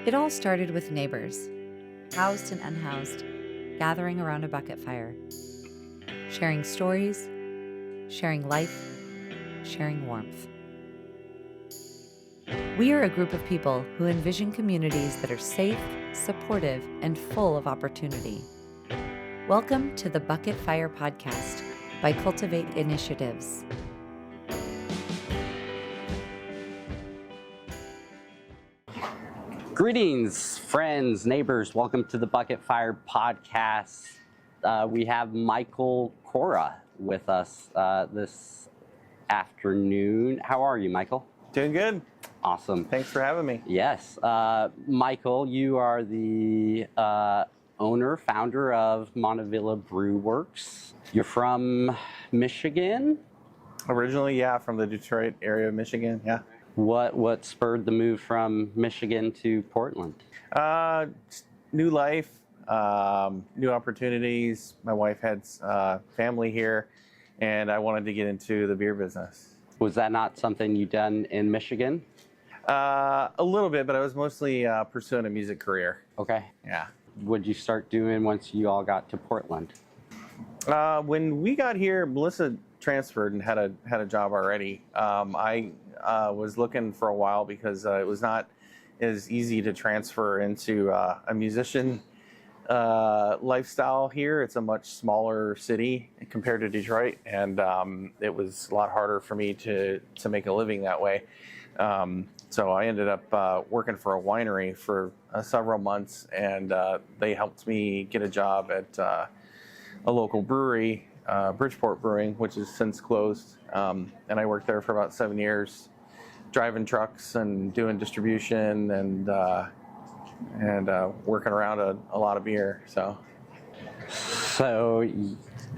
It all started with neighbors, housed and unhoused, gathering around a bucket fire, sharing stories, sharing life, sharing warmth. We are a group of people who envision communities that are safe, supportive, and full of opportunity. Welcome to the Bucket Fire Podcast by Cultivate Initiatives. Greetings, friends, neighbors. Welcome to the Bucket Fire Podcast. We have Michael Cora with us this afternoon. How are you, Michael? Doing good. Awesome. Thanks for having me. Yes. Michael, you are the owner, founder of Montavilla Brew Works. You're from Michigan? Originally, yeah, from the Detroit area of Michigan, yeah. What spurred the move from Michigan to Portland? New life, new opportunities. My wife had family here, and I wanted to get into the beer business. Was that not something you done in Michigan? A little bit, but I was mostly pursuing a music career. Okay. Yeah. What'd you start doing once you all got to Portland? When we got here, Melissa transferred and had a job already. I was looking for a while because it was not as easy to transfer into a musician lifestyle here. It's a much smaller city compared to Detroit, and it was a lot harder for me to make a living that way. So I ended up working for a winery for several months, and they helped me get a job at a local brewery, Bridgeport Brewing, which has since closed. And I worked there for about 7 years, driving trucks and doing distribution and working around a lot of beer. So,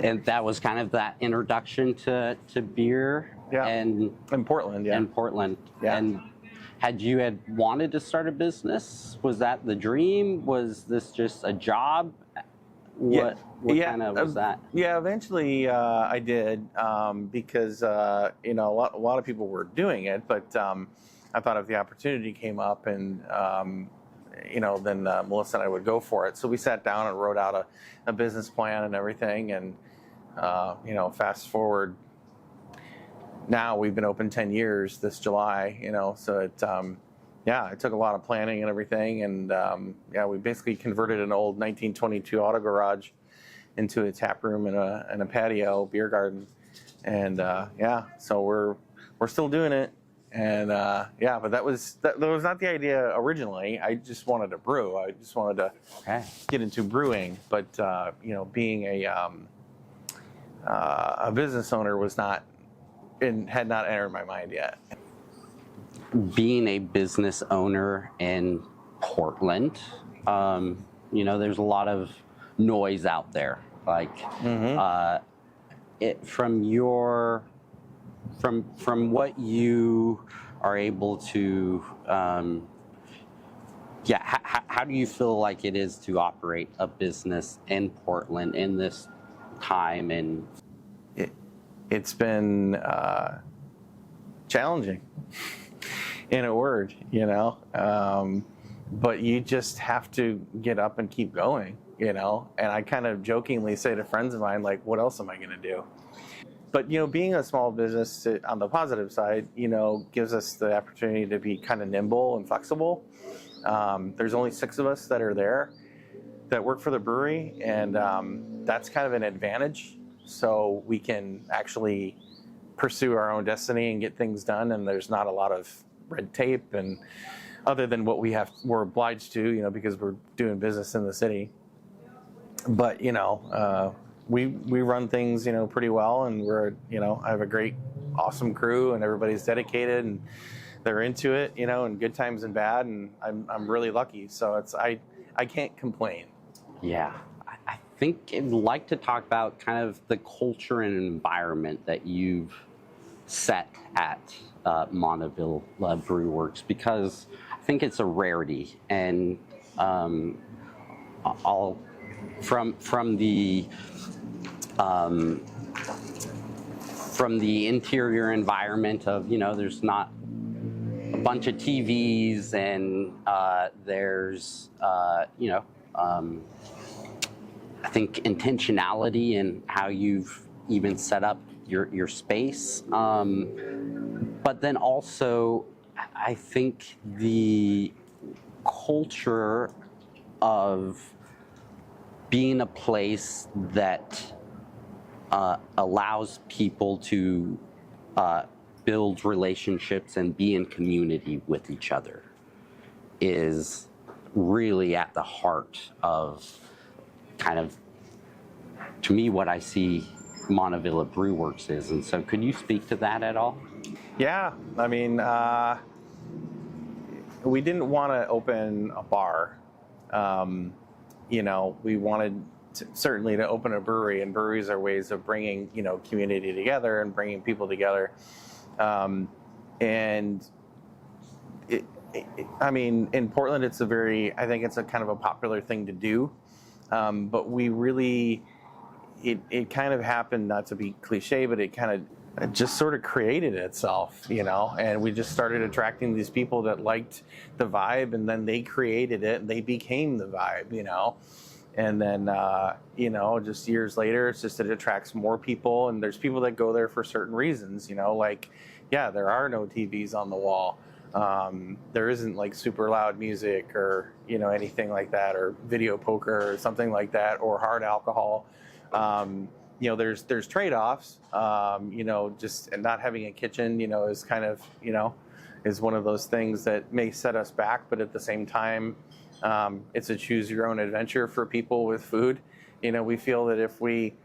and that was kind of that introduction to beer. Yeah. And in Portland, yeah. In Portland. Yeah. And had wanted to start a business? Was that the dream? Was this just a job? What kind of was that? Yeah, eventually I did because a lot of people were doing it, but I thought if the opportunity came up and then Melissa and I would go for it. So we sat down and wrote out a business plan and everything, and fast forward. Now we've been open 10 years this July. So it took a lot of planning and everything, and we basically converted an old 1922 auto garage into a tap room and a patio beer garden, and so we're still doing it, and but that was not the idea originally. I just wanted to brew. I just wanted to get into brewing, but being a business owner was not had not entered my mind yet. Being a business owner in Portland, there's a lot of noise out there. Like, from what you are able to, how do you feel like it is to operate a business in Portland in this time? And it's been challenging. In a word, but you just have to get up and keep going, and I kind of jokingly say to friends of mine, like, what else am I going to do? But, being a small business on the positive side, gives us the opportunity to be kind of nimble and flexible. There's only 6 of us that are there that work for the brewery, and that's kind of an advantage. So we can actually pursue our own destiny and get things done, and there's not a lot of red tape and other than what we're obliged to, because we're doing business in the city. But we run things pretty well, and I have a great, awesome crew, and everybody's dedicated and they're into it, in good times and bad, and I'm really lucky. So I can't complain. Yeah. I think I'd like to talk about kind of the culture and environment that you've set at Montavilla Brew Works, because I think it's a rarity, and from the interior environment of there's not a bunch of TVs and there's, I think intentionality in how you've even set up your space. But then also, I think the culture of being a place that allows people to build relationships and be in community with each other is really at the heart of kind of, to me, what I see Montavilla Brew Works is. And so could you speak to that at all? Yeah, I mean, we didn't want to open a bar. We wanted certainly to open a brewery, and breweries are ways of bringing, community together and bringing people together. In Portland, I think it's a kind of a popular thing to do. But we really, it kind of happened, not to be cliche, but it just sort of created itself, and we just started attracting these people that liked the vibe, and then they created it and they became the vibe, and then, just years later, it attracts more people, and there's people that go there for certain reasons, there are no TVs on the wall. There isn't like super loud music or, anything like that, or video poker or something like that, or hard alcohol. There's trade-offs, just not having a kitchen, is kind of, is one of those things that may set us back, but at the same time, it's a choose your own adventure for people with food. We feel that if we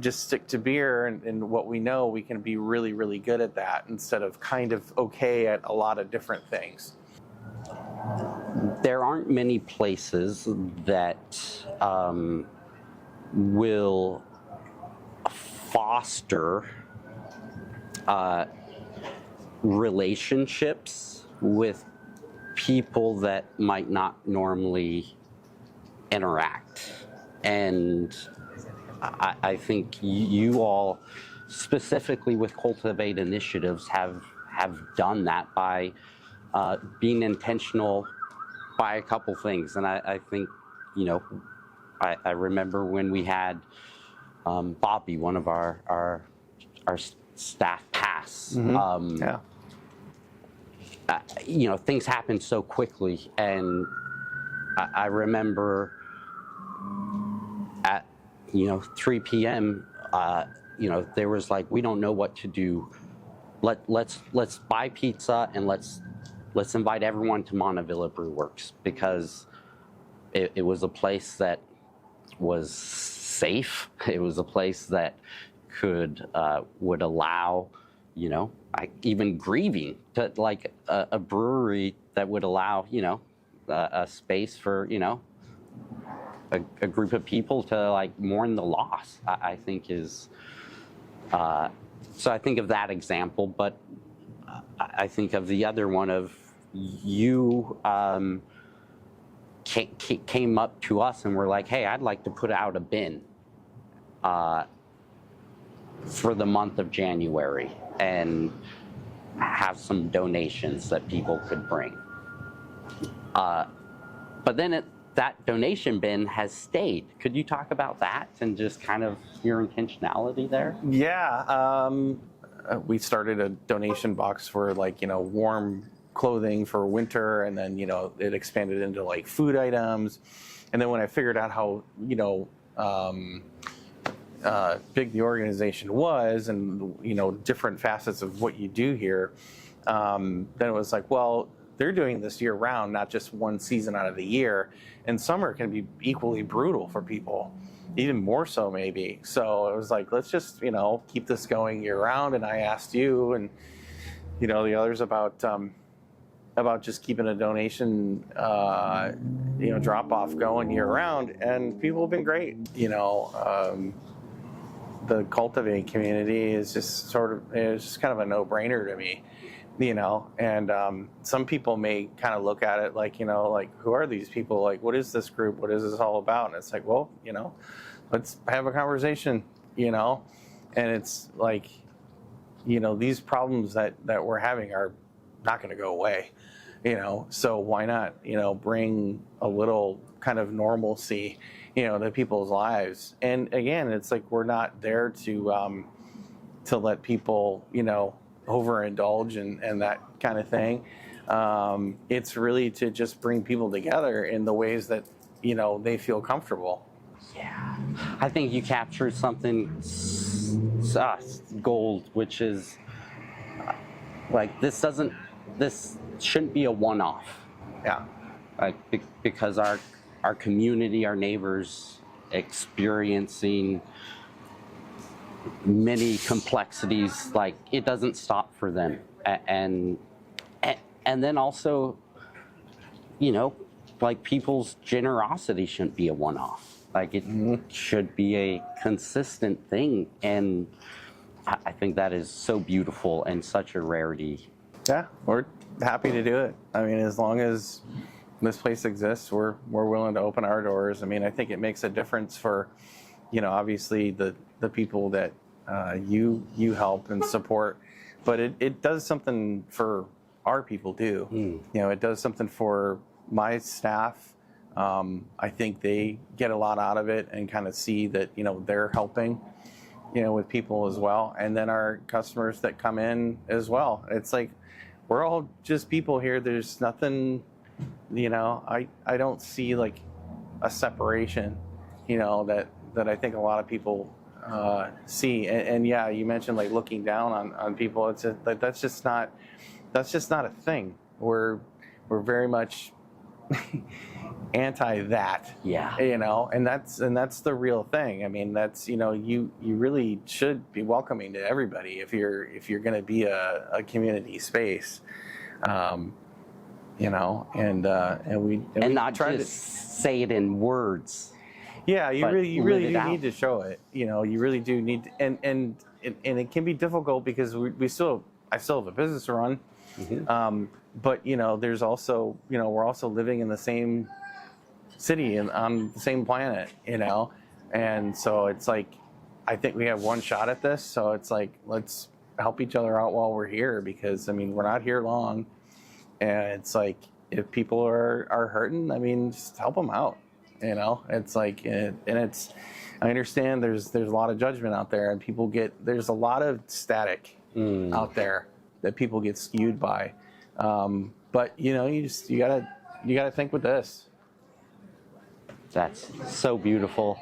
just stick to beer and what we know, we can be really, really good at that instead of kind of okay at a lot of different things. There aren't many places that will foster relationships with people that might not normally interact. And I think you all, specifically with Cultivate Initiatives, have done that by being intentional by a couple things. And I think, I remember when we had Bobby, one of our staff, pass. Mm-hmm. Things happen so quickly, and I remember at 3 p.m. There was like, we don't know what to do. Let's buy pizza and let's invite everyone to Montavilla Brew Works, because it was a place that was safe. It was a place that would allow, even grieving, to like a brewery that would allow, a space for, a group of people to like mourn the loss, I think is, so I think of that example, but I think of the other one of you came up to us and were like, hey, I'd like to put out a bin for the month of January and have some donations that people could bring. But then that donation bin has stayed. Could you talk about that and just kind of your intentionality there? Yeah, we started a donation box for warm clothing for winter, and then it expanded into like food items. And then when I figured out how big the organization was, and different facets of what you do here, then it was like, well, they're doing this year round, not just one season out of the year. And summer can be equally brutal for people, even more so maybe. So it was like, let's just keep this going year round. And I asked you and the others about just keeping a donation drop off going year round, and people have been great. The Cultivate community is just it's just kind of a no-brainer to me, and some people may kind of look at it like, who are these people? Like, what is this group? What is this all about? And it's like, well, let's have a conversation, and it's like, these problems that we're having are not going to go away, so why not, bring a little kind of normalcy, to people's lives. And again, it's like, we're not there to let people, overindulge and that kind of thing. It's really to just bring people together in the ways that, they feel comfortable. Yeah, I think you captured something gold, which is like, this shouldn't be a one-off. Yeah. Like, because our community, our neighbors experiencing many complexities, like, it doesn't stop for them. And then also, like, people's generosity shouldn't be a one-off. Like, it should be a consistent thing. And I think that is so beautiful and such a rarity. Yeah, we're happy to do it. I mean, as long as this place exists, we're willing to open our doors. I mean, I think it makes a difference for, obviously the people that you help and support, but it does something for our people too. It does something for my staff. I think they get a lot out of it and kind of see that, they're helping, with people as well. And then our customers that come in as well. It's like, we're all just people here. There's nothing, I don't see like a separation, that I think a lot of people see. And yeah, you mentioned like looking down on people. It's that's just not a thing. We're very much anti that. Yeah. And that's the real thing. I mean, that's, you really should be welcoming to everybody if you're going to be a community space. And not just say it in words. Yeah, you really do need to show it. You really do need to, and it can be difficult because I still have a business to run. But there's also, we're also living in the same city and on the same planet, and so it's like, I think we have one shot at this. So it's like, let's help each other out while we're here, because I mean, we're not here long, and it's like, if people are hurting, I mean, just help them out. It's like, and it's, I understand there's a lot of judgment out there, and there's a lot of static out there that people get skewed by. But you gotta think with this. That's so beautiful.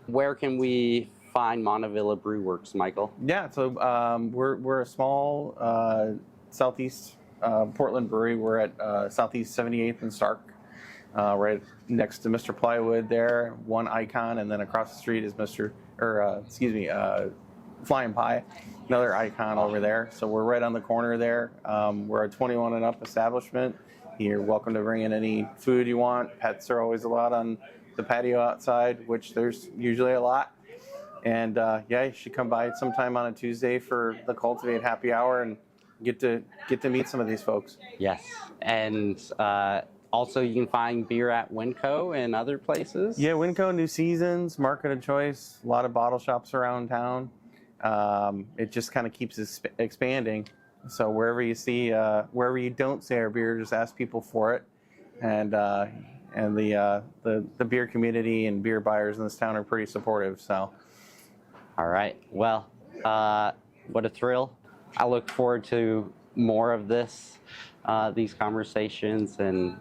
Where can we find Montavilla Brew Works, Michael? Yeah, so we're a small southeast Portland brewery. We're at Southeast 78th and Stark, right next to Mr. Plywood there, one icon, and then across the street is Flying Pie, another icon over there. So we're right on the corner there. We're a 21 and up establishment. You're welcome to bring in any food you want. Pets are always allowed on the patio outside, which there's usually a lot. And yeah, you should come by sometime on a Tuesday for the Cultivate Happy Hour and get to meet some of these folks. Yes, and also you can find beer at Winco and other places. Yeah, Winco, New Seasons, Market of Choice, a lot of bottle shops around town. It just kind of keeps expanding. So wherever you don't see our beer, just ask people for it. And the beer community and beer buyers in this town are pretty supportive. So, all right. Well, what a thrill! I look forward to more of these conversations, and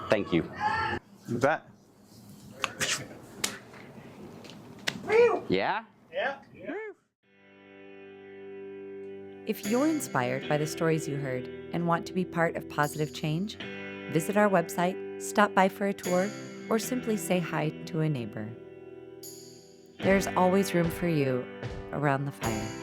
thank you. You bet. Yeah? Yeah. If you're inspired by the stories you heard and want to be part of positive change, visit our website, stop by for a tour, or simply say hi to a neighbor. There's always room for you around the fire.